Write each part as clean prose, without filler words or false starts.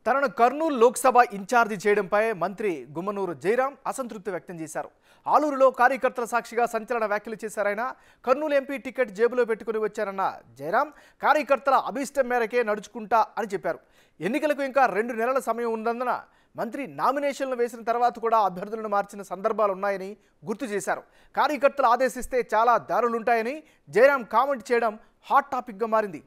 తనను కర్నూలు లోక్సభ ఇన్ఛార్జి చేయడంపై మంత్రి గుమ్మనూరు జయరాం అసంతృప్తి వ్యక్తం చేశారు. ఆలూరులో కార్యకర్తల సాక్షిగా సంచలన వ్యాఖ్యలు చేశారాయన. కర్నూలు ఎంపీ టికెట్ జేబులో పెట్టుకుని వచ్చారన్న జయరాం కార్యకర్తల అభిష్టం మేరకే నడుచుకుంటా అని చెప్పారు. ఎన్నికలకు ఇంకా 2 నెలల సమయం ఉన్నందున మంత్రి నామినేషన్లు వేసిన తర్వాత కూడా అభ్యర్థులను మార్చిన సందర్భాలు ఉన్నాయని గుర్తు చేశారు. కార్యకర్తలు ఆదేశిస్తే చాలా దారులుంటాయని జయరాం కామెంట్ చేయడం హాట్ టాపిక్గా మారింది.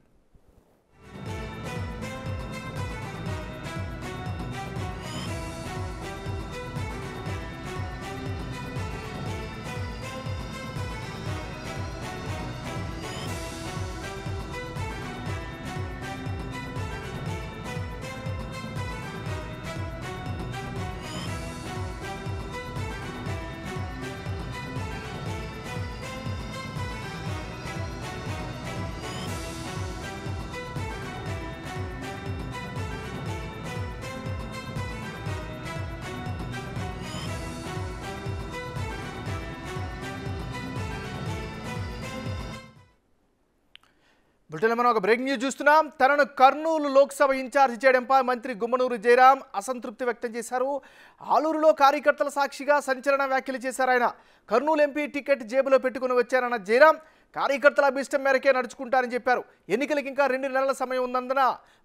బులెటిన్లో మనం ఒక బ్రేకింగ్ న్యూస్ చూస్తున్నాం. తనను కర్నూలు లోక్సభ ఇన్ఛార్జి చేయడంపై మంత్రి గుమ్మనూరు జయరాం అసంతృప్తి వ్యక్తం చేశారు. ఆలూరులో కార్యకర్తల సాక్షిగా సంచలన వ్యాఖ్యలు చేశారు ఆయన. కర్నూలు ఎంపీ టికెట్ జేబులో పెట్టుకుని వచ్చారన్న జయరాం కార్యకర్తల అభిష్టం మేరకే నడుచుకుంటారని చెప్పారు. ఎన్నికలకు ఇంకా 2 నెలల సమయం ఉన్నందున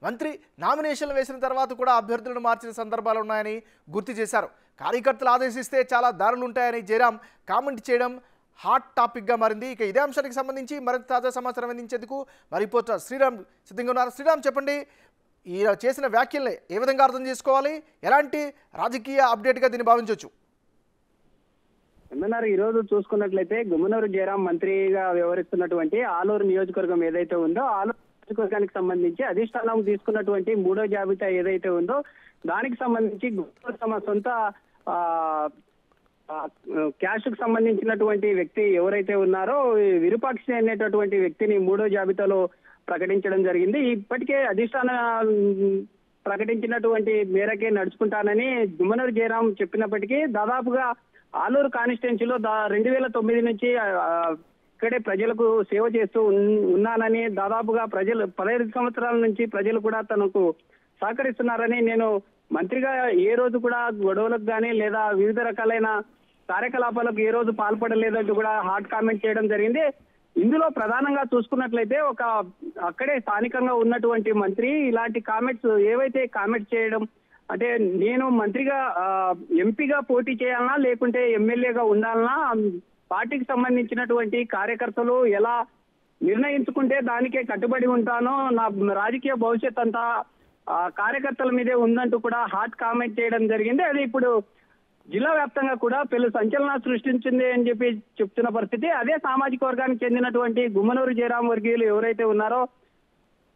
మంత్రి నామినేషన్లు వేసిన తర్వాత కూడా అభ్యర్థులను మార్చిన సందర్భాలు ఉన్నాయని గుర్తు చేశారు. కార్యకర్తలు ఆదేశిస్తే చాలా దారులుంటాయని జయరాం కామెంట్ చేయడం హాట్ టాపిక్గా మారింది. ఇక ఇదే అంశానికి సంబంధించి మరింత తాజా సమాచారం అందించేందుకు మరి రిపోర్టర్ శ్రీరామ్ సిద్ధంగా ఉన్నారు. శ్రీరామ్, చెప్పండి, ఈ చేసిన వ్యాఖ్యల్ని ఏ విధంగా అర్థం చేసుకోవాలి? ఎలాంటి రాజకీయ అప్డేట్గా దీన్ని భావించవచ్చు? ఏమన్నారు, ఈ రోజు చూసుకున్నట్లయితే గుమ్మనూరు జయరాం మంత్రిగా వ్యవహరిస్తున్నటువంటి ఆలూరు నియోజకవర్గం ఏదైతే ఉందో ఆలూరు నియోజకవర్గానికి సంబంధించి అధిష్టానం తీసుకున్నటువంటి 3వ జాబితా ఏదైతే ఉందో దానికి సంబంధించి తమ సొంత క్యాష్ కు సంబంధించినటువంటి వ్యక్తి ఎవరైతే ఉన్నారో విరూపాక్షి అనేటటువంటి వ్యక్తిని 3వ జాబితాలో ప్రకటించడం జరిగింది. ఇప్పటికే అధిష్టానం ప్రకటించినటువంటి మేరకే నడుచుకుంటానని గుమ్మనూరు జయరాం చెప్పినప్పటికీ దాదాపుగా ఆలూరు కాన్స్టిట్యున్సీలో 2009 నుంచి ఇక్కడే ప్రజలకు సేవ చేస్తూ ఉన్నానని, దాదాపుగా ప్రజలు 15 సంవత్సరాల నుంచి ప్రజలు కూడా తనకు సహకరిస్తున్నారని, నేను మంత్రిగా ఏ రోజు కూడా గొడవలకు కానీ లేదా వివిధ రకాలైన కార్యకలాపాలకు ఏ రోజు పాల్పడలేదంటూ కూడా హాట్ కామెంట్ చేయడం జరిగింది. ఇందులో ప్రధానంగా చూసుకున్నట్లయితే అక్కడే స్థానికంగా ఉన్నటువంటి మంత్రి ఇలాంటి కామెంట్స్ ఏవైతే కామెంట్ చేయడం అంటే నేను మంత్రిగా ఎంపీగా పోటీ చేయాలన్నా లేకుంటే ఎమ్మెల్యేగా ఉండాలన్నా పార్టీకి సంబంధించినటువంటి కార్యకర్తలు ఎలా నిర్ణయించుకుంటే దానికే కట్టుబడి ఉంటానో, నా రాజకీయ భవిష్యత్ అంతా కార్యకర్తల మీదే ఉందంటూ కూడా హాట్ కామెంట్ చేయడం జరిగింది. అది ఇప్పుడు జిల్లా వ్యాప్తంగా కూడా పెళ్లి సంచలనం సృష్టించింది అని చెప్పి చెప్తున్న పరిస్థితి. అదే సామాజిక వర్గానికి చెందినటువంటి గుమ్మనూరు జయరాం వర్గీయులు ఎవరైతే ఉన్నారో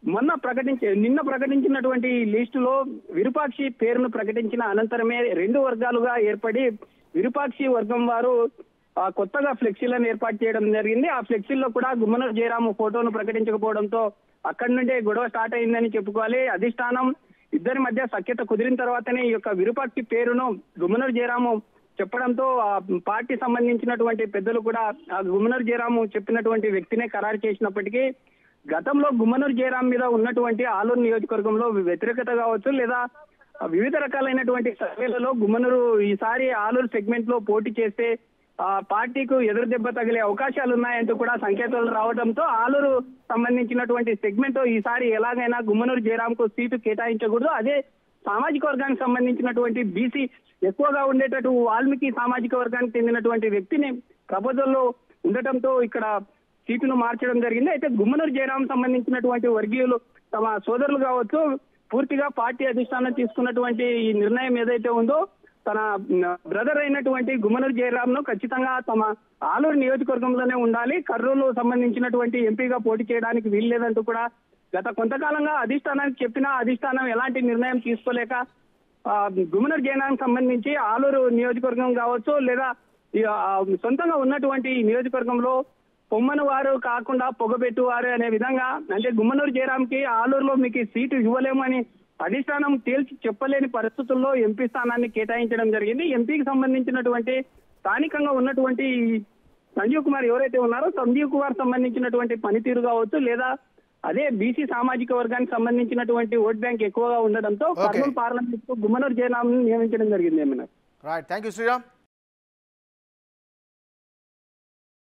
నిన్న ప్రకటించినటువంటి లిస్టులో విరూపాక్షి పేరును ప్రకటించిన అనంతరమే 2 వర్గాలుగా ఏర్పడి విరూపాక్షి వర్గం వారు కొత్తగా ఫ్లెక్సీలను ఏర్పాటు చేయడం జరిగింది. ఆ ఫ్లెక్సీల్లో కూడా గుమ్మనూరు జయరాం ఫోటోను ప్రకటించకపోవడంతో అక్కడి నుండే గొడవ స్టార్ట్ అయిందని చెప్పుకోవాలి. అధిష్టానం ఇద్దరి మధ్య సఖ్యత కుదిరిన తర్వాతనే ఈ యొక్క విరూపాక్షి పేరును గుమ్మనూరు జయరాము చెప్పడంతో ఆ పార్టీ సంబంధించినటువంటి పెద్దలు కూడా ఆ గుమ్మనూరు జయరాము చెప్పినటువంటి వ్యక్తినే ఖరారు చేసినప్పటికీ గతంలో గుమ్మనూరు జయరాం మీద ఉన్నటువంటి ఆలూరు నియోజకవర్గంలో వ్యతిరేకత కావచ్చు లేదా వివిధ రకాలైనటువంటి సర్వేలలో గుమ్మనూరు ఈసారి ఆలూరు సెగ్మెంట్ లో పోటీ చేస్తే పార్టీకు ఎదురు దెబ్బ తగిలే అవకాశాలు ఉన్నాయంటూ కూడా సంకేతాలు రావడంతో ఆలూరు సంబంధించినటువంటి సెగ్మెంట్ ఈసారి ఎలాగైనా గుమ్మనూరు జయరాం కు సీటు కేటాయించకూడదు, అదే సామాజిక వర్గానికి సంబంధించినటువంటి బీసీ ఎక్కువగా ఉండేటట్టు వాల్మీకి సామాజిక వర్గానికి చెందినటువంటి వ్యక్తిని ప్రపోజల్లో ఉండటంతో ఇక్కడ సీటును మార్చడం జరిగింది. అయితే గుమ్మనూరు జయరాం సంబంధించినటువంటి వర్గీయులు తమ సోదరులు కావచ్చు పూర్తిగా పార్టీ అధిష్టానం తీసుకున్నటువంటి ఈ నిర్ణయం ఏదైతే ఉందో తన బ్రదర్ అయినటువంటి గుమ్మనూరు జయరాం ను ఖచ్చితంగా తమ ఆలూరు నియోజకవర్గంలోనే ఉండాలి, కర్నూలు సంబంధించినటువంటి ఎంపీగా పోటీ చేయడానికి వీల్లేదంటూ కూడా గత కొంతకాలంగా అధిష్టానానికి చెప్పినా అధిష్టానం ఎలాంటి నిర్ణయం తీసుకోలేక గుమ్మనూరు జయరాం సంబంధించి ఆలూరు నియోజకవర్గం కావచ్చు లేదా సొంతంగా ఉన్నటువంటి నియోజకవర్గంలో పొమ్మను వారు కాకుండా పొగబెట్టు వారు అనే విధంగా అంటే గుమ్మనూరు జయరాంకి ఆలూరులో మీకు సీటు ఇవ్వలేము అని అధిష్టానం తేల్చి చెప్పలేని పరిస్థితుల్లో ఎంపీ స్థానాన్ని కేటాయించడం జరిగింది. ఎంపీకి సంబంధించినటువంటి స్థానికంగా ఉన్నటువంటి సంజీవ్ కుమార్ ఎవరైతే ఉన్నారో సంజీవ్ కుమార్ సంబంధించినటువంటి పనితీరు కావచ్చు లేదా అదే బీసీ సామాజిక వర్గానికి సంబంధించినటువంటి ఓట్ బ్యాంక్ ఎక్కువగా ఉండడంతో కర్నూలు పార్లమెంట్ కు గుమ్మనూరు జయరాం నియమించడం జరిగింది ఏమన్నా. Right, thank you Sriram.